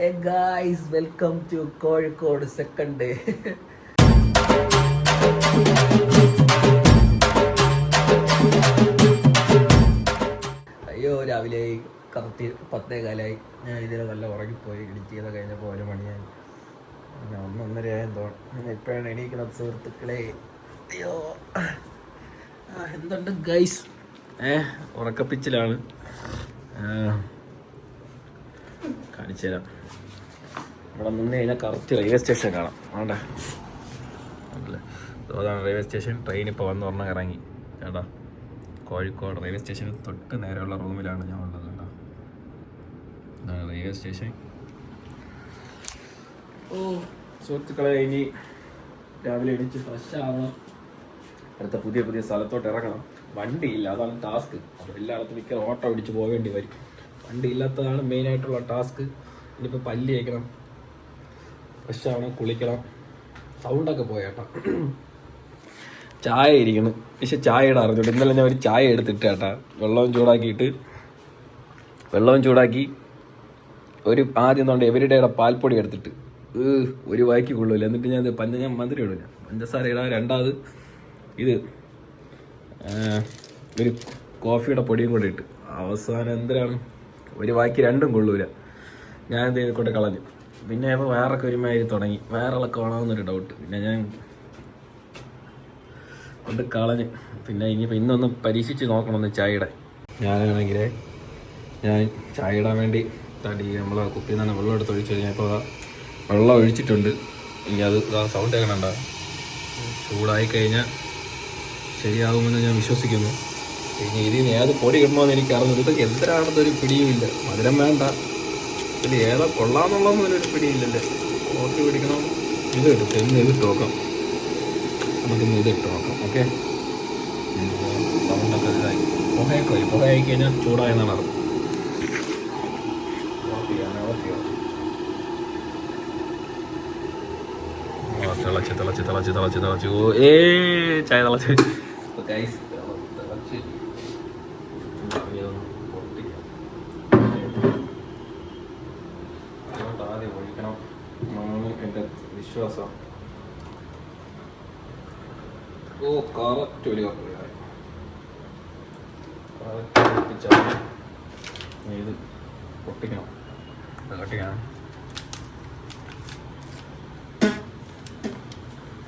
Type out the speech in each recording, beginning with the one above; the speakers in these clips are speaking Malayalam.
Hey guys, welcome to Kozhikode second day. അയ്യോ രാവിലെ കറക്റ്റ് 10:15 ഞാൻ ഇതിൽ നല്ല ഉറങ്ങിപ്പോയി. എഡിറ്റ് ചെയ്ത് കഴിഞ്ഞപ്പോൾ 1 മണിയായി. ഞാൻ 1:30 തോന്നുന്നു. ഇപ്പോഴാണ് എണീക്കുന്നത് സുഹൃത്തുക്കളെ. അയ്യോ എന്തുണ്ട് ഗൈസ്? ഉറക്കപ്പിച്ചിലാണ്. കാണിച്ചു തരാം. ഇവിടെ നിന്ന് കഴിഞ്ഞാൽ കറക്റ്റ് റെയിൽവേ സ്റ്റേഷൻ കാണാം. ആണ്ടെ അതാണ് റെയിൽവേ സ്റ്റേഷൻ. ട്രെയിൻ ഇപ്പോൾ വന്ന് പറഞ്ഞാൽ ഇറങ്ങി കേട്ടോ. കോഴിക്കോട് റെയിൽവേ സ്റ്റേഷന് തൊട്ട് നേരെയുള്ള റൂമിലാണ് ഞാൻ ഉള്ളത് കേട്ടോ. ഇതാണ് റെയിൽവേ സ്റ്റേഷൻ. സുഹൃത്തുക്കളെ, ഇനി രാവിലെ എണീച്ച് ഫ്രഷ് ആവണം. അടുത്ത പുതിയ സ്ഥലത്തോട്ട് ഇറങ്ങണം. വണ്ടിയില്ല, അതാണ് ടാസ്ക്. അപ്പോൾ എല്ലായിടത്തും മിക്ക ഓട്ടോ പിടിച്ച് പോകേണ്ടി വരും. വണ്ടി ഇല്ലാത്തതാണ് മെയിനായിട്ടുള്ള ടാസ്ക്. ഇനിയിപ്പോൾ പല്ല് തേക്കണം, ഫ്രഷ് ആവണം, കുളിക്കണം. സൗണ്ടൊക്കെ പോയേട്ടാ. ചായ ഇരിക്കണം. പക്ഷെ ചായയുടെ അറിഞ്ഞോട്ട് ഇന്നലെ ഞാൻ ഒരു ചായ എടുത്തിട്ട് കേട്ടാ. വെള്ളവും ചൂടാക്കി ഒരു ആദ്യം തൊണ്ട് എവരിഡേയുടെ പാൽപ്പൊടി എടുത്തിട്ട് ഒരു വായിക്ക് കൊള്ളൂല. എന്നിട്ട് ഞാൻ മധുരം ഇടില്ല, പഞ്ചസാര ഇടാൻ. രണ്ടാമത് ഇത് ഒരു കോഫിയുടെ പൊടിയും കൂടെ ഇട്ട് അവസാനം എന്തിനാണ് ഒരു വായിക്ക് രണ്ടും കൊള്ളൂല. ഞാൻ എന്ത് ചെയ്തിക്കൊണ്ട് കളഞ്ഞു. പിന്നെ ഇപ്പോൾ വയറൊക്കെ ഒരുമാതിരി തുടങ്ങി. വയറിളൊക്കെ വേണമെന്നൊരു ഡൗട്ട്. പിന്നെ ഞാൻ കൊണ്ട് കളഞ്ഞു. പിന്നെ ഇനിയിപ്പോൾ ഇന്നൊന്ന് പരീക്ഷിച്ച് നോക്കണമെന്ന് ചായയുടെ. ഞാനാണെങ്കിൽ ഞാൻ ചായ ഇടാൻ വേണ്ടി നമ്മൾ കുപ്പിയിൽ നിന്നാണ് വെള്ളം എടുത്ത് ഒഴിച്ച് കഴിഞ്ഞാൽ ഇപ്പോൾ വെള്ളം ഒഴിച്ചിട്ടുണ്ട്. ഇനി അത് സൗണ്ട് കേൾക്കണണ്ട. ചൂടായി കഴിഞ്ഞാൽ ശരിയാകുമെന്ന് ഞാൻ വിശ്വസിക്കുന്നു. ഇനി ഇതിന് ഏത് പൊടി ഇടണമെന്ന് എനിക്ക് അറിഞ്ഞത്. ഇതൊക്കെ എന്തിനാണെന്നൊരു പിടിയുമില്ല. മധുരം വേണ്ട, ഇതിൽ ഏതാ കൊള്ളാമെന്നുള്ളതൊന്നും ഒരു പിടിയില്ലല്ലേ. കോഫി പിടിക്കണം. ഇത് എടുത്ത് ഇതിട്ട് നോക്കാം. നമുക്കിന്ന് ഇതിട്ട് നോക്കാം. ഓക്കെ, സൗണ്ടൊക്കെ ഇതായി പുകയായി കഴിഞ്ഞാൽ ചൂടായെന്നാണ് അറിഞ്ഞത്. തിളച്ച് ഓ ചായ തിളച്ച് ഗൈസ്. ആദ്യം ഒഴിക്കണം എന്നാണ് എൻ്റെ വിശ്വാസം. കറക്റ്റ് ഒരു കപ്പ് ഇത് പൊട്ടിക്കണം.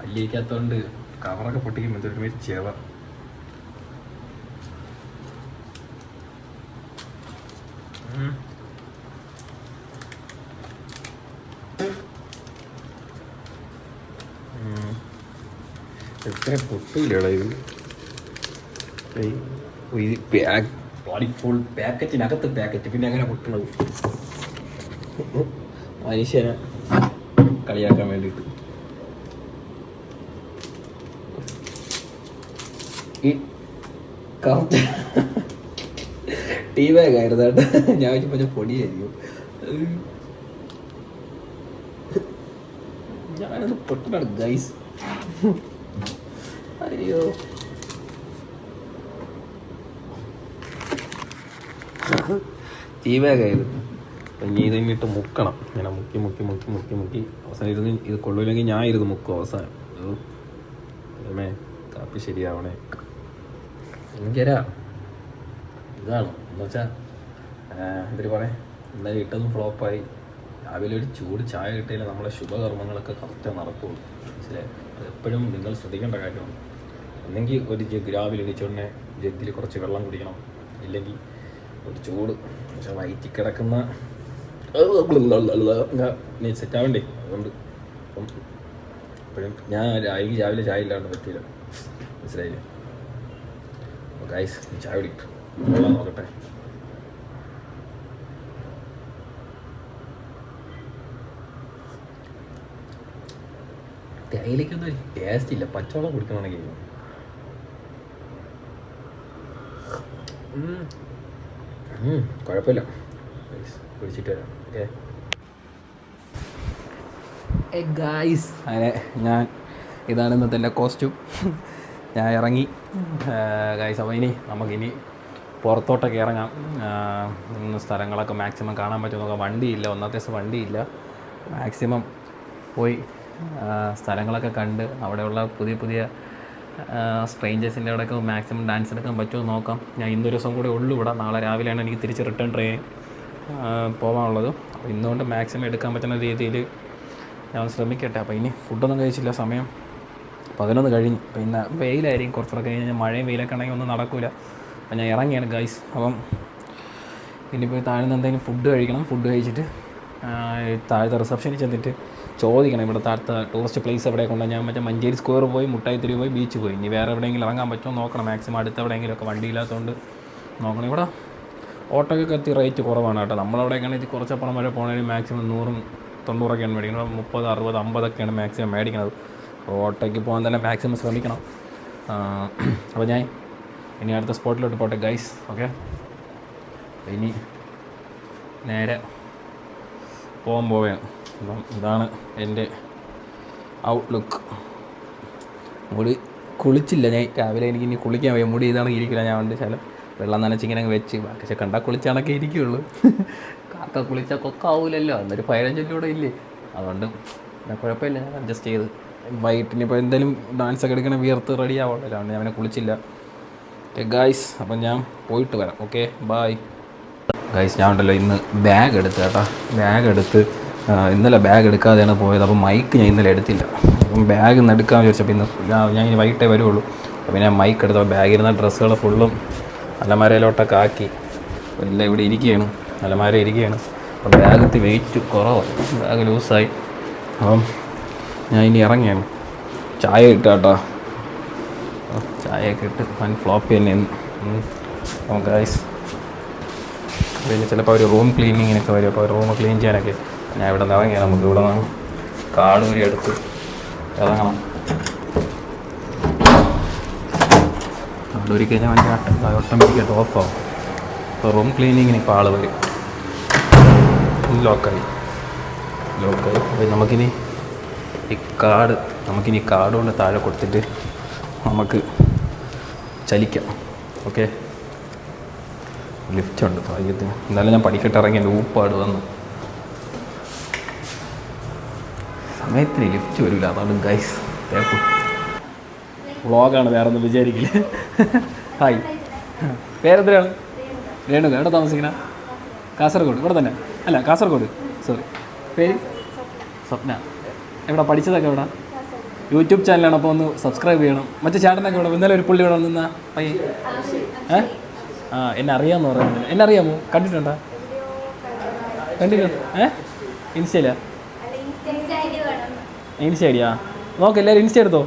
അല്ലിക്കാത്തോണ്ട് കവറൊക്കെ പൊട്ടിക്കുമ്പോൾ എന്തൊരു ചെവ. എത്ര പൊട്ടില്ലടാ ഇത്. ഫുൾ പാക്കറ്റിനകത്ത് പാക്കറ്റ്. പിന്നെ അങ്ങനെ പൊട്ടണത് മനുഷ്യനെ കളിയാക്കാൻ വേണ്ടിയിട്ട്. ഈ കറക്റ്റ് ടീ ബാഗ് ആയിരുന്നു കേട്ടോ. ഞാൻ വെച്ചപ്പോൾ പൊടിയായിരിക്കും. ഞാനത് പൊട്ടനാണ് ഗൈസ്. അയ്യോ, ടീ ബാഗായിരുന്നു. ഇനി ഇതിട്ട് മുക്കണം. ഇങ്ങനെ മുക്കി അവസാനം ഇരുന്ന് ഇത് കൊള്ളൂല്ലെങ്കിൽ ഞാൻ ഇരുന്ന് മുക്കും അവസാനം. കാപ്പി ശരിയാവണേ. ഭയങ്കര ഇതാണ്. എന്നുവെച്ചാൽ എന്തൊരു പറയാം, ഇന്നലെ ഇട്ടതും ഫ്ലോപ്പായി. രാവിലെ ഒരു ചൂട് ചായ കിട്ടിയാൽ നമ്മളെ ശുഭകർമ്മങ്ങളൊക്കെ കറക്റ്റ് നടക്കുള്ളൂ. മനസ്സിലായി? അതെപ്പോഴും നിങ്ങൾ ശ്രദ്ധിക്കേണ്ട കാര്യമാണ്. ഒന്നെങ്കിൽ ഒരു ജഗ് രാവിലെ എണീച്ചോടനെ ജഗ്ഗിൽ കുറച്ച് വെള്ളം കുടിക്കണം. ഇല്ലെങ്കിൽ ഒരു ചൂട്. പക്ഷെ വയറ്റിൽ കിടക്കുന്ന സെറ്റാവണ്ടേ. അതുകൊണ്ട് എപ്പോഴും ഞാൻ രാവിലെ ചായ ഇല്ലാണ്ട് പറ്റില്ല. മനസ്സിലായില്ലേ? ഗൈസ്, ചായ കുടിക്കും. വെള്ളം നോക്കട്ടെ. തേയിലേക്കൊന്നും ഒരു ടേസ്റ്റ് ഇല്ല. പച്ചവെള്ളം കുടിക്കണമെങ്കിൽ കുഴപ്പമില്ല. കുടിച്ചിട്ട് വരാം. ഓക്കെ ഗായ്സ്, അങ്ങനെ ഇതാണ് ഇന്നത്തെ എൻ്റെ കോസ്റ്റ്യൂം. ഞാൻ ഇറങ്ങി ഗായ്സ്. അപ്പോൾ നമുക്കിനി പുറത്തോട്ടൊക്കെ ഇറങ്ങാം. സ്ഥലങ്ങളൊക്കെ മാക്സിമം കാണാൻ പറ്റും നോക്കാം. വണ്ടിയില്ല, ഒന്നാമത്തെ ദിവസം വണ്ടിയില്ല. മാക്സിമം പോയി സ്ഥലങ്ങളൊക്കെ കണ്ട് അവിടെയുള്ള പുതിയ പുതിയ സ്ട്രേഞ്ചേഴ്സിൻ്റെ അവിടെയൊക്കെ മാക്സിമം ഡാൻസ് എടുക്കാൻ പറ്റുമോ നോക്കാം. ഞാൻ ഇന്നൊരു ദിവസം കൂടെ ഉള്ളൂ ഇവിടെ. നാളെ രാവിലെയാണ് എനിക്ക് തിരിച്ച് റിട്ടേൺ ട്രെയിൻ പോകാനുള്ളത്. അപ്പോൾ ഇന്നുകൊണ്ട് മാക്സിമം എടുക്കാൻ പറ്റുന്ന രീതിയിൽ ഞാൻ ശ്രമിക്കട്ടെ. അപ്പോൾ ഇനി ഫുഡൊന്നും കഴിച്ചില്ല, സമയം 11 കഴിഞ്ഞു. പിന്നെ വെയിലായിരിക്കും, കുറച്ചുകൂടെ കഴിഞ്ഞ് മഴയും വെയിലൊക്കെ ഉണ്ടെങ്കിൽ ഒന്നും നടക്കില്ല. അപ്പോൾ ഞാൻ ഇറങ്ങിയാണ് ഗൈസ്. അപ്പം ഇനിയിപ്പോൾ താഴ്ന്ന് എന്തെങ്കിലും ഫുഡ് കഴിക്കണം. ഫുഡ് കഴിച്ചിട്ട് താഴത്തെ റിസപ്ഷനിൽ ചെന്നിട്ട് ചോദിക്കണം ഇവിടെ താഴത്തെ ടൂറിസ്റ്റ് പ്ലേസ് എവിടെ കൊണ്ടുപോയി. ഞാൻ മറ്റേ മഞ്ചേരി സ്ക്വയർ പോയി, മുട്ടായിത്തെരുവ് പോയി, ബീച്ച് പോയി. ഇനി വേറെ എവിടെയെങ്കിലും ഇറങ്ങാൻ പറ്റുമോ നോക്കണം. മാക്സിമം അടുത്ത് എവിടെയെങ്കിലുമൊക്കെ വണ്ടിയില്ലാത്തതുകൊണ്ട് നോക്കണം. ഇവിടെ ഓട്ടോയ്ക്കൊക്കെ എത്തി റേറ്റ് കുറവാണ് കേട്ടോ. നമ്മളവിടെയൊക്കെയാണ് ഇത് കുറച്ചപ്പുറം വരെ പോകണമെങ്കിൽ മാക്സിമം 100-90 മേടിക്കുന്നത്. 30, 60, 50 മാക്സിമം മേടിക്കുന്നത്. അപ്പോൾ ഓട്ടോയ്ക്ക് പോകാൻ തന്നെ മാക്സിമം ശ്രമിക്കണം. അപ്പോൾ ഞാൻ ഇനി അടുത്ത സ്പോട്ടിലോട്ട് പോട്ടെ ഗൈസ്. ഓക്കെ, ഇനി നേരെ പോവുകയാണ്. അപ്പം ഇതാണ് എൻ്റെ ഔട്ട്ലുക്ക്. മുടി കുളിച്ചില്ല ഞാൻ രാവിലെ. എനിക്ക് ഇനി കുളിക്കാൻ വയ്യ, മുടി ഇതാണ് ഇരിക്കില്ല. ഞാൻ ഉണ്ട് ചില വെള്ളം നനച്ചിങ്ങനെ വെച്ച് ബാക്കി കണ്ടാൽ കുളിച്ചാണൊക്കെ ഇരിക്കുകയുള്ളൂ. കാക്ക കുളിച്ചാൽ കൊക്കാവൂലല്ലോ, എന്നൊരു 15 കൂടെ ഇല്ലേ. അതുകൊണ്ട് കുഴപ്പമില്ല, ഞാൻ അഡ്ജസ്റ്റ് ചെയ്ത് വൈകിട്ടിനിപ്പോൾ എന്തായാലും ഡാൻസൊക്കെ എടുക്കണേ, വിയർത്ത് റെഡി ആവുമല്ലോ. അതുകൊണ്ട് ഞാൻ അവനെ കുളിച്ചില്ല. ഓക്കെ ഗൈസ്, അപ്പം ഞാൻ പോയിട്ട് വരാം. Okay bye guys. ഞാൻ ഉണ്ടല്ലോ ഇന്ന് ബാഗ് എടുത്ത് കേട്ടോ. ബാഗ് എടുത്ത് ഇന്നലെ ബാഗ് എടുക്കാതെയാണ് പോയത്. അപ്പോൾ മൈക്ക് ഞാൻ ഇന്നലെ എടുത്തില്ല. അപ്പം ബാഗ് ഇന്ന് എടുക്കാമെന്ന് ചോദിച്ചപ്പോൾ ഇന്ന് ഞാൻ ഇനി വൈകിട്ടേ വരുള്ളൂ. അപ്പോൾ ഞാൻ മൈക്ക് എടുത്തപ്പോൾ ബാഗിരുന്ന ഡ്രസ്സുകൾ ഫുള്ളും അലമാരയിലോട്ടൊക്കെ ആക്കി എല്ലാം ഇവിടെ ഇരിക്കുകയാണ്, അലമാര ഇരിക്കുകയാണ്. അപ്പം ബാഗത്ത് വെയിറ്റ് കുറവാണ്, ബാഗ് ലൂസായി. അപ്പം ഞാൻ ഇനി ഇറങ്ങിയാണ്. ചായ ഇട്ട കേട്ടോ, ചായയൊക്കെ ഇട്ട് ഫൻ ഫ്ലോപ്പ് തന്നെ. അപ്പം ഗൈസ് പിന്നെ ചിലപ്പോൾ ഒരു റൂം ക്ലീനിങ്ങിനൊക്കെ വരും. അപ്പോൾ റൂം ക്ലീൻ ചെയ്യാനൊക്കെ ഞാൻ ഇവിടെ നിന്ന് ഇറങ്ങിയാൽ നമുക്ക് ഇവിടെ നിന്ന് കാടൂരി എടുത്ത് ഇറങ്ങണം. കാടൂരി കഴിഞ്ഞാൽ വണ്ടി ഓട്ടോമാറ്റിക്കായിട്ട് ഓഫാവും. അപ്പോൾ റൂം ക്ലീനിങ്ങിന് ഇപ്പോൾ ആൾ വരും. ലോക്കായി. അപ്പോൾ നമുക്കിനി കാർഡ് കൊണ്ട് താഴെ കൊടുത്തിട്ട് നമുക്ക് ചലിക്കാം. ഓക്കെ, ലിഫ്റ്റ് ഉണ്ട് ഭാഗ്യത്തിന്. എന്നാലും ഞാൻ പഠിക്കട്ട് ഇറങ്ങി എൻ്റെ ഊപ്പാട് വന്നു. സമയത്തിന് ലിഫ്റ്റ് വരില്ല, അതാണ് ഗൈസ്. വ്ളോഗാണ്, വേറെ ഒന്നും വിചാരിക്കില്ല. ഹായ്, പേരെന്തിനാണ്? രേണുക. എവിടെ താമസിക്കണ? കാസർഗോഡ്. ഇവിടെ തന്നെ അല്ല, കാസർഗോഡ്. സോറി, പേര് സ്വപ്ന. എവിടെ പഠിച്ചതൊക്കെ? എവിടെ? യൂട്യൂബ് ചാനലാണ്. അപ്പോൾ ഒന്ന് സബ്സ്ക്രൈബ് ചെയ്യണം. മറ്റേ ചേട്ടനൊക്കെ ഇവിടെ ഇന്നലെ ഒരു പുള്ളി ഇവിടെ നിന്ന പയ്യൻ. എന്നെ അറിയാമെന്ന് പറയുന്നത്. എന്നെ അറിയാമോ? കണ്ടിട്ടുണ്ടോ? ഇൻസ്റ്റയിലാ? ഇൻസ്റ്റ ഐഡിയാ നോക്ക്. എല്ലാവരും ഇൻസ്റ്റ എടുത്തോ.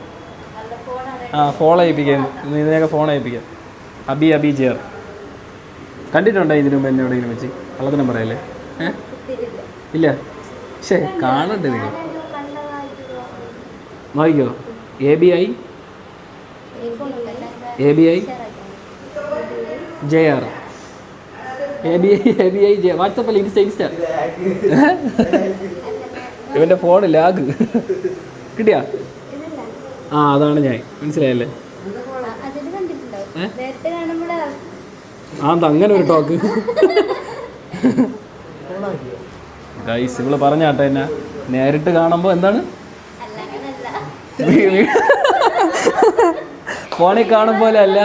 ഫോളോ ചെയ്യിപ്പിക്കാം. ഇതിനൊക്കെ ഫോൺ ചെയ്യിപ്പിക്കാം. അബി ജിയർ. കണ്ടിട്ടുണ്ടോ ഇതിനു മുമ്പ് എന്നെ എവിടെയെങ്കിലും വെച്ച്? കള്ളത്തിനും പറയല്ലേ? ഇല്ല, ശേ കാണണ്ടേ നിങ്ങൾ? നോക്കിക്കോ. ABI JR. ABI JR. വാട്സപ്പല്ല, ഇൻസ്റ്റ. ഇവൻ്റെ ഫോൺ ലാഗ് കിട്ടിയാ? അതാണ് ഞാൻ. മനസ്സിലായല്ലേ? അങ്ങനെ ഒരു ടോക്ക് ഗൈസ്. ഇവള് പറഞ്ഞാട്ടെ എന്നെ നേരിട്ട് കാണുമ്പോൾ എന്താണ്, ഫോണിൽ കാണും പോലെ അല്ല,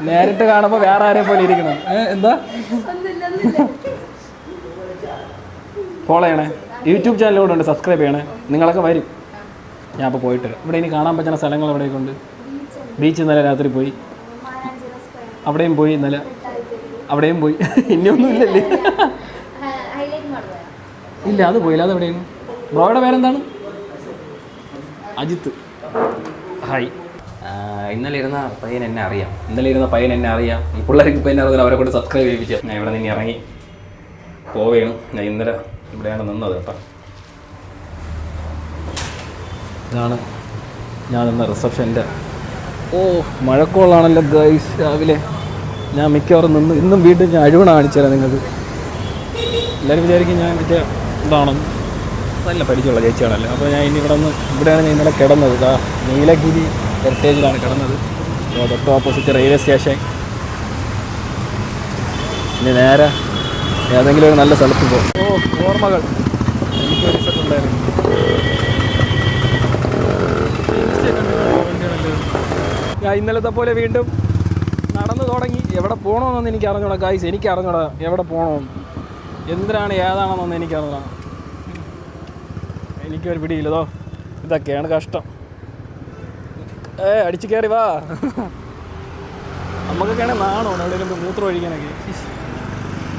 നേരിട്ട് കാണുമ്പോൾ വേറെ ആരെ പോലെ ഇരിക്കണം. എന്താ? ഫോളോ ചെയ്യണേ. യൂട്യൂബ് ചാനലിലൂടെ ഉണ്ട്, സബ്സ്ക്രൈബ് ചെയ്യണേ. നിങ്ങളൊക്കെ വരും. ഞാൻ അപ്പോൾ പോയിട്ട് ഇവിടെ ഇനി കാണാൻ പറ്റുന്ന സ്ഥലങ്ങൾ എവിടെയൊക്കെ ഉണ്ട്? ബീച്ച് ഇന്നലെ രാത്രി പോയി, അവിടെയും പോയി. ഇന്നലെ അവിടെയും പോയി. ഇനിയൊന്നും ഇല്ലല്ലേ? ഇല്ല, അത് പോയില്ല. അത് എവിടെയാണ്? ബ്രോയുടെ പേരെന്താണ്? അജിത്ത്. ഹായ്. ഇന്നലെ ഇരുന്ന പയ്യൻ എന്നെ അറിയാം. ഈ പിള്ളേർക്ക് ഇപ്പോൾ എന്നെ അറിയാം. അവരെ കൊണ്ട് സബ്സ്ക്രൈബ് ചെയ്യിപ്പിച്ചു. ഞാൻ ഇവിടെ നിന്ന് ഇറങ്ങി പോവുകയാണ്. ഞാൻ ഇന്നലെ ഇവിടെയാണ് നിന്നത് കേട്ടോ. ഇതാണ് ഞാൻ നിന്ന റിസപ്ഷൻ്റെ. മഴക്കോളാണല്ലോ ഗൈസ്. രാവിലെ ഞാൻ മിക്കവാറും ഇന്നും വീണ്ടും ഞാൻ അഴിവണ കാണിച്ചുതരാം നിങ്ങൾക്ക്. എല്ലാവരും വിചാരിക്കും ഞാൻ മറ്റേ ഇതാണെന്ന്. നല്ല പരിചയമുള്ള ചേച്ചിയാണല്ലോ. അപ്പോൾ ഞാൻ ഇനി ഇവിടെയാണ് ഞാൻ ഇന്നലെ കിടന്നത്. നീലഗിരി ഹെറിറ്റേജിലാണ് കിടന്നത്. തൊട്ട് ഓപ്പോസിറ്റ് റെയിൽവേ സ്റ്റേഷൻ. ഇനി നേരെ ഏതെങ്കിലും ഒരു നല്ല സ്ഥലത്ത് പോകും. ഓർമ്മകൾ എനിക്കൊരു ഉണ്ടായിരുന്നു. ഞാൻ ഇന്നലത്തെ പോലെ വീണ്ടും നടന്നു തുടങ്ങി. എവിടെ പോകണമെന്നൊന്നും എനിക്ക് അറിഞ്ഞൂടാ ഗായ്സ്. എനിക്ക് അറിഞ്ഞൂടാ എവിടെ പോകണമെന്ന്, എന്തിനാണ് ഏതാണെന്നൊന്നും എനിക്ക് അറിഞ്ഞൂടാ. എനിക്കൊരു പിടിയില്ലതോ. ഇതൊക്കെയാണ് കഷ്ടം. അടിച്ചു കയറി വാ. നമുക്കൊക്കെയാണെങ്കിൽ നാണമാണ് എവിടെയെങ്കിലും മൂത്രം ഒഴിക്കാനൊക്കെ.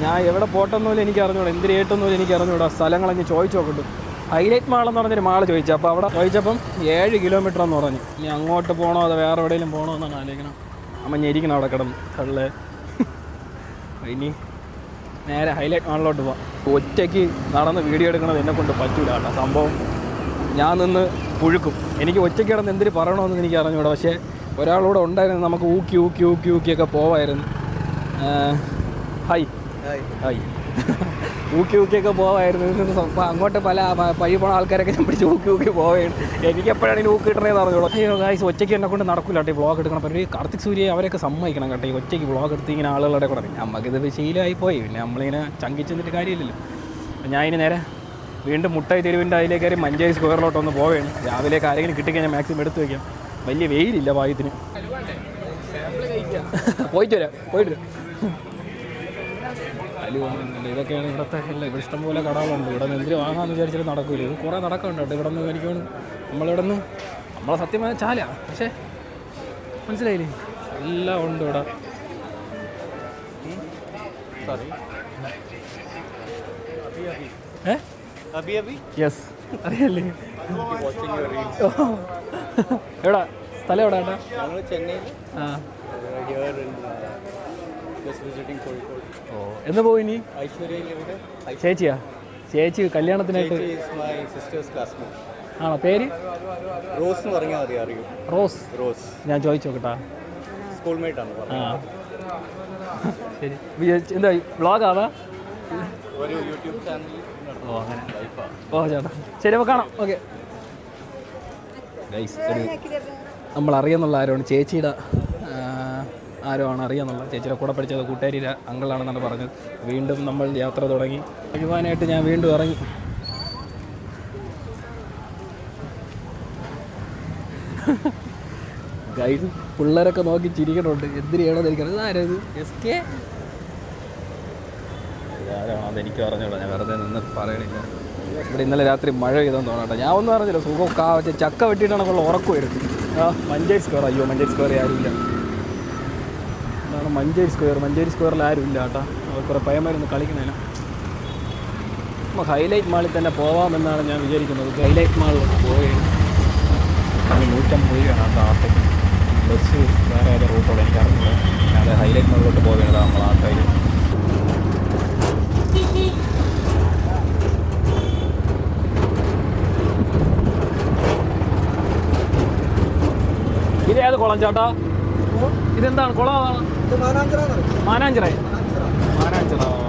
ഞാൻ എവിടെ പോട്ടെന്നോലും എനിക്ക് അറിഞ്ഞൂടാ, എന്തിനേറ്റൊന്നുമില്ല എനിക്ക് അറിഞ്ഞൂടാ. സ്ഥലങ്ങളഞ്ഞ് ചോദിച്ചു നോക്കട്ടു. ഹൈലൈറ്റ് മാളെന്ന് പറഞ്ഞൊരു മാൾ ചോദിച്ചു. അപ്പോൾ അവിടെ ചോദിച്ചപ്പം 7 കിലോമീറ്റർ എന്ന് പറഞ്ഞു. ഇനി അങ്ങോട്ട് പോകണോ അതോ വേറെ എവിടെയെങ്കിലും പോകണോ എന്നാണ് ആലോചിക്കണം. അമ്മ ഞെരിക്കണം അവിടെ കിടന്ന് കള്ള്. ഇനി നേരെ ഹൈലൈറ്റ് മാളിലോട്ട് പോവാം. ഒറ്റയ്ക്ക് നടന്ന് വീഡിയോ എടുക്കണത് എന്നെ കൊണ്ട് പറ്റൂല കേട്ടോ. സംഭവം ഞാൻ നിന്ന് പുഴുക്കും. എനിക്ക് ഒറ്റയ്ക്ക് കിടന്ന് എന്തിന് പറയണമെന്ന് എനിക്ക് അറിഞ്ഞൂടാ. പക്ഷേ ഒരാളൂടെ ഉണ്ടായിരുന്നു, നമുക്ക് ഊക്കിയൊക്കെ പോവായിരുന്നു. ഹായ് ഊക്കിയൊക്കെ പോവായിരുന്നു. അങ്ങോട്ട് പല പഴി പോണ ആൾക്കാരൊക്കെ ഞാൻ പിടിച്ച് ഊക്കി പോവുകയാണ്. എനിക്ക് എപ്പോഴാണ് ഇനി ഊക്കി കിട്ടണേന്ന് അറിഞ്ഞോളൂ. അയ്യോ ഗായ്സ്, ഒറ്റയ്ക്ക് എന്നെ കൊണ്ട് നടക്കില്ല കേട്ടോ ഈ വ്ളോഗ് എടുക്കണം. അപ്പോൾ ഒരു കാർത്തിക് സൂര്യ അവരൊക്കെ സമ്മതിക്കണം കേട്ടോ ഈ ഒറ്റയ്ക്ക് വ്ളോഗ് എടുത്ത് ഇങ്ങനെ ആളുകളുടെ കൂടെ. നമുക്കിത് ശീലമായി പോയി, പിന്നെ നമ്മളിങ്ങനെ ചങ്കിച്ച് നിന്നിട്ട് കാര്യമില്ലല്ലോ. ഞാൻ ഇനി നേരെ വീണ്ടും മുട്ടായി തെരുവിൻ്റെ അതിലേക്ക് കയറി മഞ്ചേരി സ്ക്വയറിലോട്ടൊന്ന് പോവുകയാണ്. രാവിലേക്ക് ആരെങ്കിലും കിട്ടിക്കഴിഞ്ഞാൽ മാക്സിമം എടുത്ത് വയ്ക്കാം. വലിയ വെയിലില്ല പായത്തിന്. പോയിട്ട് വരാം. ഇതൊക്കെയാണ് ഇവിടുത്തെ എല്ലാം. ഇവിടെ ഇഷ്ടംപോലെ കടകളുണ്ട്. ഇവിടെ നിന്ന് എന്തിന് വാങ്ങാമെന്ന് വിചാരിച്ചിട്ട് നടക്കില്ല. ഇത് കുറേ നടക്കുന്നുണ്ട് കേട്ടോ. ഇവിടെ നിന്ന് എനിക്ക് നമ്മളിവിടെ നിന്ന് നമ്മളെ സത്യമായ ചാല, പക്ഷേ മനസ്സിലായില്ലേ, എല്ലാം ഉണ്ട് ഇവിടെ. യെസ്, അറിയല്ലേ. എവിടാ സ്ഥലം എവിടെ ഏട്ടാ? എന്ന് പോയി നീ? ചേച്ചി കല്യാണത്തിനായിട്ട് ആണോ? പേര് റോസ് എന്ന് പറഞ്ഞാൽ മതി. അറിയൂ? റോസ് ഞാൻ ചോദിച്ചു നോക്കട്ടാ. സ്കൂൾമേറ്റ് ആണ്. ശരി. എന്താ വ്ളോഗാവാ? ഒരു യൂട്യൂബ് ചാനൽ. അങ്ങനെ. ചേട്ടാ ശരി, അപ്പോൾ കാണാം. ഓക്കെ ഗൈസ്, നമ്മൾ അറിയാന്നുള്ള ആരോണ്, ചേച്ചിയുടെ ആരോ ആണ് അറിയാന്നുള്ള. ചേച്ചിയുടെ കൂടെ പഠിച്ചത് കൂട്ടുകാരിയുടെ അങ്കിളാണെന്നാണ് പറഞ്ഞത്. വീണ്ടും നമ്മൾ യാത്ര തുടങ്ങി. കഴിവാനായിട്ട് ഞാൻ വീണ്ടും ഇറങ്ങി. ഗൈഡ് പിള്ളേരൊക്കെ നോക്കി ചിരിക്കണുണ്ട്. എന്തിനു ചെയ്യണമെന്ന് എനിക്കറിയാം. ഇതാരത്? SK ആരാണോ അതെനിക്ക് പറഞ്ഞോളൂ. ഞാൻ വെറുതെ നിന്ന് പറയണില്ല. ഇവിടെ ഇന്നലെ രാത്രി മഴ പെയ്തെന്ന് തോന്നട്ടെ. ഞാൻ ഒന്നും അറിഞ്ഞില്ല. സുഖം ചക്ക വെട്ടിയിട്ടാണ് ഉള്ള ഉറക്കമായിരുന്നു. മഞ്ചേരി സ്ക്വയർ. അയ്യോ, മഞ്ചേരി സ്ക്വയറിൽ ആരുമില്ല. അതാണ് മഞ്ചേരി സ്ക്വയറിൽ ആരുമില്ല കേട്ടോ. കുറേ പയ്യന്മാരൊന്ന് കളിക്കുന്നതിന്. നമ്മൾ ഹൈലൈറ്റ് മാളിൽ തന്നെ പോവാമെന്നാണ് ഞാൻ വിചാരിക്കുന്നത്. ഹൈലൈറ്റ് മാളിൽ പോയി 150 രൂപയാണ് കേട്ടോ ആട്ടയ്ക്ക്. ബസ് വേറെ ഏത് റൂട്ടോടെ എനിക്ക് അറിഞ്ഞില്ല. അത് ഹൈലൈറ്റ് മാളിലോട്ട് പോവുകയാണ് നമ്മൾ ആട്ടയിൽ. ഇതേത് കുളം ചേട്ടാ? ഇതെന്താണ് കുളമാണ്? മാനാഞ്ചിറ. മാനാഞ്ചിറ കുളം.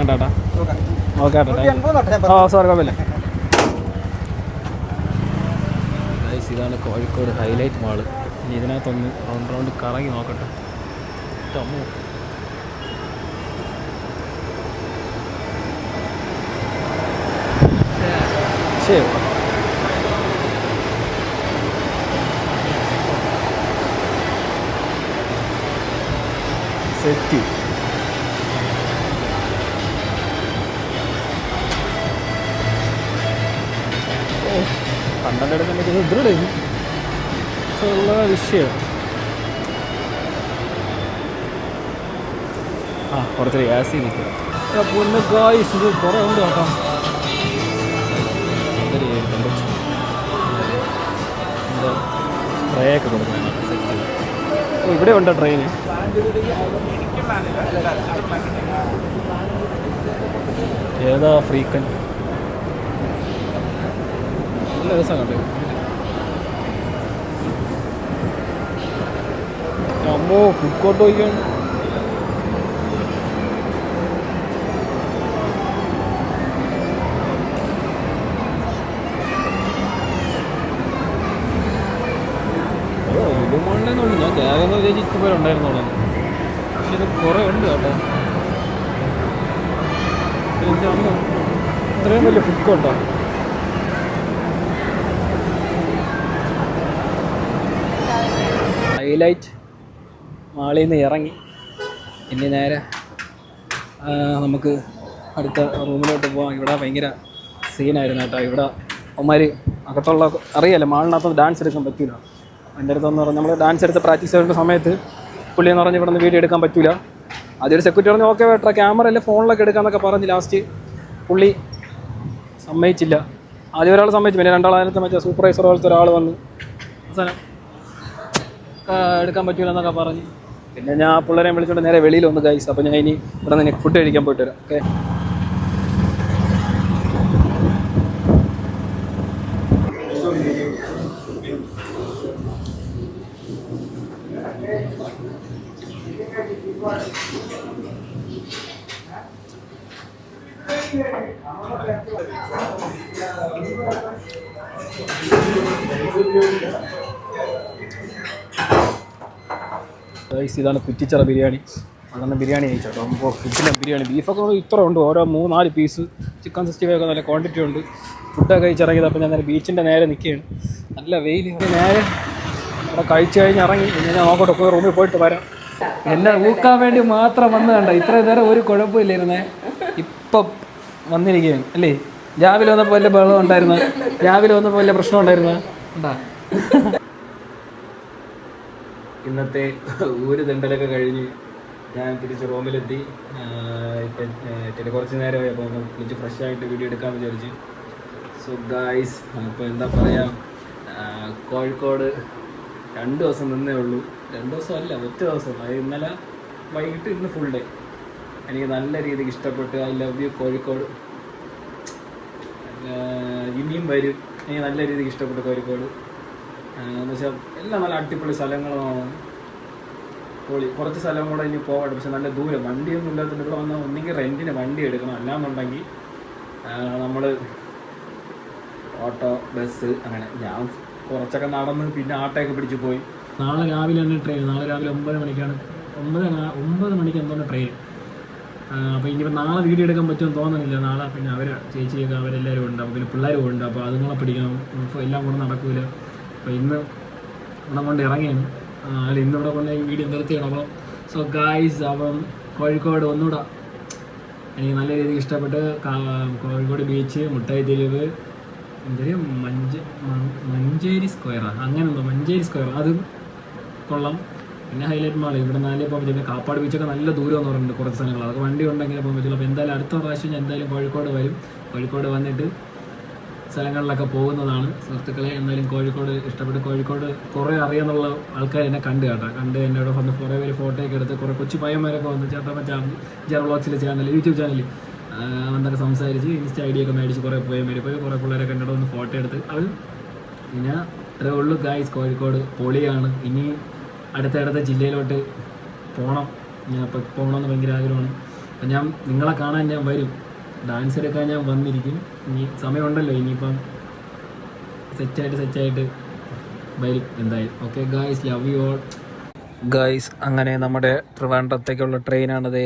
വേണ്ടാ. ഓക്കെ ഏട്ടാ. സോറി, കുഴപ്പമില്ല. ഇതാണ് കോഴിക്കോട് ഹൈലൈറ്റ് മാള്. ഇനി ഇതിനകത്തൊന്ന് റൗണ്ട് കറങ്ങി നോക്കട്ടെ. ശരി. സെറ്റ്. കണ്ടന്റ് എടുക്കാൻ ഇതിലൂടെ ഉള്ള വിഷയം. കുറച്ച് ഗ്യാസ് നിൽക്കുക. പൊന്ന് ഗായ്സ്, ഇത് കുറേ ഉണ്ട് കേട്ടോ. എന്താ സ്പ്രേ ഒക്കെ കൊടുക്കണം. ഇവിടെ ഉണ്ട് ട്രെയിന്. ഏതാ ഫ്രീക്കൻ? നല്ല രസം കണ്ടു. അമ്മോ, ഫുഡ് കോർട്ട് പോയിക്കാണ്. പറയുന്നുള്ളൂ. ഞാൻ കയറുന്ന വിചാരിച്ച് ഇതുപോലെ ഉണ്ടായിരുന്നോളാം, പക്ഷെ ഇത് കുറേ ഉണ്ട് കേട്ടോ. എൻ്റെ അന്ന് ഇത്രയും വലിയ ഫുഡുണ്ടോ? ഹൈലൈറ്റ് മാളിൽ നിന്ന് ഇറങ്ങി ഇനി നേരെ നമുക്ക് അടുത്ത റൂമിലോട്ട് പോകാം. ഇവിടെ ഭയങ്കര സീനായിരുന്നു കേട്ടോ. ഇവിടെ അവന്മാർ അകത്തുള്ള അറിയാമല്ലോ, മാളിനകത്ത് ഡാൻസ് എടുക്കാൻ പറ്റില്ല. എൻ്റെ അടുത്തെന്ന് പറഞ്ഞാൽ നമ്മൾ ഡാൻസ് എടുത്ത് പ്രാക്ടീസ് ചെയ്യുന്ന സമയത്ത് പുള്ളിയെന്ന് പറഞ്ഞ് ഇവിടെ നിന്ന് വീഡിയോ എടുക്കാൻ പറ്റില്ല. ആദ്യം സെക്യൂരിറ്റി പറഞ്ഞ് ഓക്കെ വേട്ടാ ക്യാമറ അല്ലേ ഫോണിലൊക്കെ എടുക്കാമെന്നൊക്കെ പറഞ്ഞ് ലാസ്റ്റ് പുള്ളി സമ്മതിച്ചില്ല. ആദ്യം ഒരാൾ സമ്മതിച്ചു, പിന്നെ രണ്ടാളായിരത്തെ മറ്റേ സൂപ്പർവൈസർ പോലത്തെ ഒരാൾ വന്ന് അവസാനം എടുക്കാൻ പറ്റില്ല എന്നൊക്കെ പറഞ്ഞ് പിന്നെ ഞാൻ പിള്ളേരെ വിളിച്ചുകൊണ്ട് നേരെ വെളിയിൽ വന്ന് ഗൈസ്. അപ്പോൾ ഞാൻ ഇനി ഇവിടെ നിന്ന് ഫുഡ് കഴിക്കാൻ പോയിട്ട് വരാം. ഓക്കെ ഗൈസ്, ഇതാണ് കുറ്റിച്ചിറ ബിരിയാണി. അവിടെ ബിരിയാണി കഴിച്ചോട്ടോ. അപ്പോൾ ഫുഡിൻ്റെ ബിരിയാണി ബീഫൊക്കെ ഇത്ര ഉണ്ട്, ഓരോ 3-4 പീസ്. ചിക്കൻ 65 ഒക്കെ നല്ല ക്വാണ്ടിറ്റി ഉണ്ട്. ഫുഡൊക്കെ കഴിച്ചിറങ്ങിയത്. അപ്പോൾ ഞാൻ നേരെ ബീച്ചിൻ്റെ നേരെ നിൽക്കുകയാണ്. നല്ല വെയിൽ. നേരെ അവിടെ കഴിച്ച് കഴിഞ്ഞ് ഇറങ്ങി. പിന്നെ ഞാൻ നോക്കട്ടെ, പോയി റൂമിൽ പോയിട്ട് വരാം. എന്നെ ഊക്കാൻ വേണ്ടി മാത്രം വന്ന് കണ്ട. ഇത്രയും നേരം ഒരു കുഴപ്പമില്ലായിരുന്നേ, ഇപ്പം വന്നിരിക്കുകയാണ് അല്ലേ. രാവിലെ വന്നപ്പോൾ വലിയ ബഹളം ഉണ്ടായിരുന്നു, രാവിലെ വന്നപ്പോൾ വലിയ പ്രശ്നം ഉണ്ടായിരുന്നു ഉണ്ടാ. ഇന്നത്തെ ഊര് തെണ്ടലൊക്കെ കഴിഞ്ഞ് ഞാൻ തിരിച്ച് റൂമിലെത്തി. ഇപ്പം കുറച്ച് നേരമായി. അപ്പോൾ ഒന്ന് കുളിച്ച് ഫ്രഷ് ആയിട്ട് വീഡിയോ എടുക്കാമെന്ന് വിചാരിച്ച്. സോ ഗായ്സ്, അപ്പോൾ എന്താ പറയുക, കോഴിക്കോട് 2 ദിവസം നിന്നേ ഉള്ളൂ. 2 ദിവസം അല്ല, ഒറ്റ ദിവസം. അത് ഇന്നലെ വൈകിട്ട്, ഇന്ന് ഫുൾ ഡേ. എനിക്ക് നല്ല രീതിക്ക് ഇഷ്ടപ്പെട്ടു. I love you Kozhikode. ഇനിയും വരും. എനിക്ക് നല്ല രീതിക്ക് ഇഷ്ടപ്പെട്ടു കോഴിക്കോട്. എന്ന് വെച്ചാൽ എല്ലാം നല്ല അടിപൊളി സ്ഥലങ്ങളാണ്. കുറച്ച് സ്ഥലം കൂടെ ഇനി പോകട്ടെ, പക്ഷെ നല്ല ദൂരം. വണ്ടിയൊന്നും ഇല്ലാത്തതുകൊണ്ട് ഇവിടെ വന്നാൽ ഒന്നെങ്കിൽ റെൻറ്റിന് വണ്ടി എടുക്കണം, അല്ലാന്നുണ്ടെങ്കിൽ നമ്മൾ ഓട്ടോ, ബസ് അങ്ങനെ. ഞാൻ കുറച്ചൊക്കെ നടന്ന് പിന്നെ ആട്ടോയൊക്കെ പിടിച്ച് പോയി. നാളെ രാവിലെ തന്നെ ട്രെയിൻ. നാളെ രാവിലെ 9 മണിക്കാണ്. 9 മണിക്ക് എന്തോന്ന് ട്രെയിൻ. അപ്പോൾ ഇനിയിപ്പോൾ നാളെ വീഡിയോ എടുക്കാൻ പറ്റുമെന്ന് തോന്നുന്നില്ല. നാളെ പിന്നെ ചേച്ചിയൊക്കെ അവരെല്ലാവരും ഉണ്ട്. അപ്പോൾ പിന്നെ പിള്ളേരും ഉണ്ട്. അപ്പോൾ അതുങ്ങളെ പിടിക്കണം. ഇപ്പോൾ എല്ലാം കൂടെ നടക്കില്ല. അപ്പോൾ ഇന്ന് ഇവിടെ കൊണ്ട് ഇറങ്ങിയാണ്. അല്ല, ഇന്നിവിടെ കൊണ്ട് വീഡിയോ നിർത്തിയാണ്. അപ്പോൾ സോ ഗായ്സ്, അപ്പം കോഴിക്കോട് ഒന്നുകൂടെ എനിക്ക് നല്ല രീതിക്ക് ഇഷ്ടപ്പെട്ട്. കോഴിക്കോട് ബീച്ച്, മുട്ടായി തെരുവ്, എന്തൊരു മഞ്ചേരി സ്ക്വയറാണ്, അങ്ങനെ എന്തോ മഞ്ചേരി സ്ക്വയർ, അത് കൊള്ളാം. പിന്നെ ഹൈലൈറ്റ് മാൾ ഇവിടെ 4 പോകാൻ പറ്റും. പിന്നെ കാപ്പാട് ബീച്ചൊക്കെ നല്ല ദൂരം എന്ന് പറയുന്നുണ്ട് കുറച്ച് സ്ഥലങ്ങൾ. അതൊക്കെ വണ്ടി ഉണ്ടെങ്കിൽ പോകാൻ പറ്റില്ല. അപ്പോൾ എന്തായാലും അടുത്ത പ്രാവശ്യം ഞാൻ എന്തായാലും കോഴിക്കോട് വരും. കോഴിക്കോട് വന്നിട്ട് സ്ഥലങ്ങളിലൊക്കെ പോകുന്നതാണ് സുഹൃത്തുക്കളെ. എന്തായാലും കോഴിക്കോട് ഇഷ്ടപ്പെട്ട്. കോഴിക്കോട് കുറേ അറിയാന്നുള്ള ആൾക്കാർ എന്നെ കണ്ട് എന്നോട് വന്ന് കുറേ പേര് ഫോട്ടോയൊക്കെ എടുത്ത്. കുറേ കൊച്ചു പയ്യന്മാരൊക്കെ വന്ന് ചേട്ടപ്പ ജെറ വ്ളോഗ്സിലെ ചാനൽ, യൂട്യൂബ് ചാനൽ വന്നൊക്കെ സംസാരിച്ച് ഇൻസ്റ്റ ഐ ഡി ഒക്കെ മേടിച്ച് കുറേ പയ്യന്മാർ പോയി. കുറേ പിള്ളേരൊക്കെ എന്നോട് വന്ന് ഫോട്ടോ എടുത്ത്. അത് പിന്നെ ഇത്രേ ഉള്ളൂ ഗായ്സ്. കോഴിക്കോട് പൊളിയാണ്. ഇനി അടുത്ത ജില്ലയിലോട്ട് പോകണം. ഞാൻ ഇപ്പോൾ പോകണമെന്ന് ഭയങ്കര ആഗ്രഹമാണ്. അപ്പം ഞാൻ നിങ്ങളെ കാണാൻ ഞാൻ വരും. ഡാൻസ് എടുക്കാൻ ഞാൻ വന്നിരിക്കും. ഇനി സമയമുണ്ടല്ലോ, ഇനിയിപ്പം സെറ്റായിട്ട് വരും എന്തായാലും. Okay guys, love you all. Guys, അങ്ങനെ നമ്മുടെ ട്രിവാൻഡ്രത്തേക്കുള്ള ട്രെയിനാണത്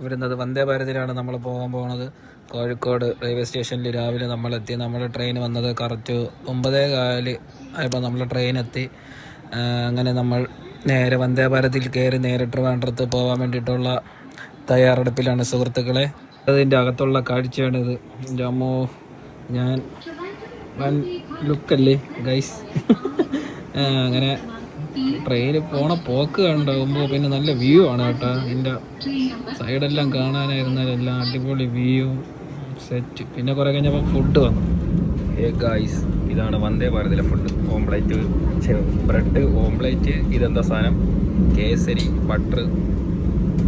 വരുന്നത്. വന്ദേ ഭാരതിലാണ് നമ്മൾ പോകാൻ പോകുന്നത്. കോഴിക്കോട് റെയിൽവേ സ്റ്റേഷനിൽ രാവിലെ നമ്മളെത്തി. നമ്മുടെ ട്രെയിൻ വന്നത് കറക്റ്റ് 9:15 ആയപ്പോൾ നമ്മൾ ട്രെയിൻ എത്തി. അങ്ങനെ നമ്മൾ നേരെ വന്ദേ ഭാരതിൽ കയറി നേരെ ട്രിവാൻഡ്രത്ത് പോകാൻ വേണ്ടിയിട്ടുള്ള തയ്യാറെടുപ്പിലാണ് സുഹൃത്തുക്കളെ. അതിൻ്റെ അകത്തുള്ള കാഴ്ചയാണിത്. ജമ്മു ഞാൻ വൻ ലുക്കല്ലേ ഗൈസ്. അങ്ങനെ ട്രെയിനിൽ പോണ പോക്ക് കണ്ടാകുമ്പോൾ പിന്നെ നല്ല വ്യൂ ആണ് കേട്ടോ. ഇതിൻ്റെ സൈഡെല്ലാം കാണാനായിരുന്നാലും എല്ലാം അടിപൊളി വ്യൂ സെറ്റ്. പിന്നെ കുറേ കഴിഞ്ഞപ്പോൾ ഫുഡ് വന്നു. ഗായ്സ്, ഇതാണ് വന്ദേ ഭാരതിലെ ഫുഡ്. ഓംപ്ലേറ്റ്, ബ്രെഡ് ഓംപ്ലേറ്റ്, ഇതെന്താ സാധനം, Kesari, butter,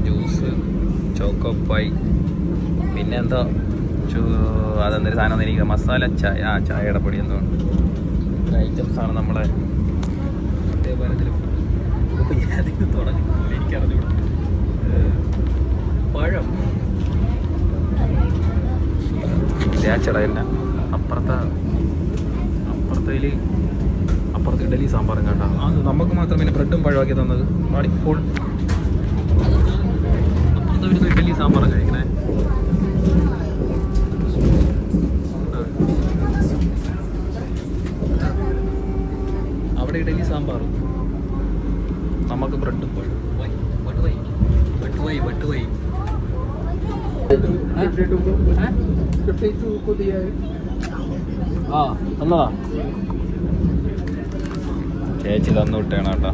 juice, choco pi, പിന്നെ എന്തോ അതെന്തൊരു സാധനം എനിക്ക് മസാല ചായ, ചായയുടെ പൊടി എന്തോ ഐറ്റംസാണ് നമ്മളെ വന്ദേ ഭാരതിലെ ഫുഡ്. ഇപ്പോൾ അതിന് തുടങ്ങുന്നില്ല, എനിക്കറിഞ്ഞൂടാ. പഴം തേച്ചട തന്നെ അപ്പുറത്തേൽ അപ്പുറത്ത് ഇഡലി സാമ്പാറും കേട്ടോ. അത് നമുക്ക് മാത്രം പിന്നെ ബ്രെഡും പഴമാക്കി തന്നത്. ഇപ്പോൾ അപ്പുറത്ത് ഇഡലി സാമ്പാറും കഴിക്കണേ. അവിടെ ഇഡലി സാമ്പാർ, നമുക്ക് ബ്രെഡും പഴം. ആ എന്നതാ ചേച്ചി തന്നു വിട്ടേണ കേട്ടോ.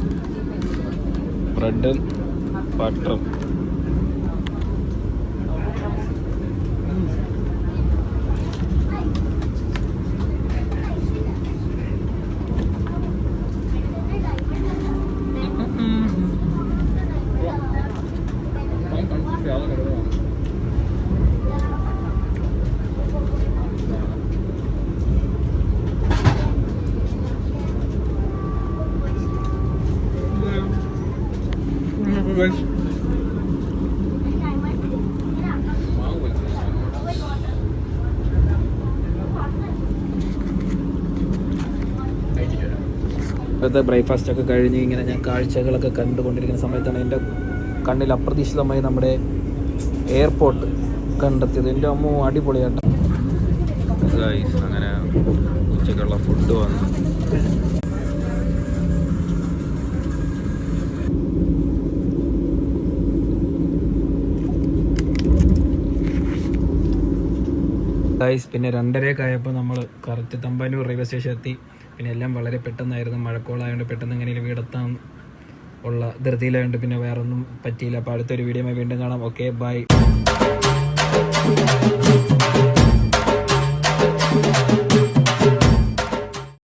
ബ്രെഡും ബട്ടറും. ഇപ്പോഴത്തെ ബ്രേക്ക്ഫാസ്റ്റ് ഒക്കെ കഴിഞ്ഞ് ഇങ്ങനെ ഞാൻ കാഴ്ചകളൊക്കെ കണ്ടുകൊണ്ടിരിക്കുന്ന സമയത്താണ് എൻ്റെ കണ്ണിൽ അപ്രതീക്ഷിതമായി നമ്മുടെ എയർപോർട്ട് കണ്ടെത്തിയത്. എൻ്റെ അമ്മ അടിപൊളിയാട്ടോ. അങ്ങനെ ഉച്ചക്കുള്ള ഫുഡ് വന്നു. പിന്നെ 2:30 ആയപ്പോൾ നമ്മൾ കറക്റ്റ് തമ്പാനൂർ റെയിൽവേ സ്റ്റേഷൻ എത്തി. പിന്നെ എല്ലാം വളരെ പെട്ടെന്നായിരുന്നു. മഴക്കോളായതുകൊണ്ട് പെട്ടെന്ന് എങ്ങനെയും വീടെത്താൻ ഉള്ള ധൃതിയിലായതുകൊണ്ട് പിന്നെ വേറെ ഒന്നും പറ്റിയില്ല. അപ്പോൾ അടുത്തൊരു വീഡിയോയുമായി വീണ്ടും കാണാം. Okay, by.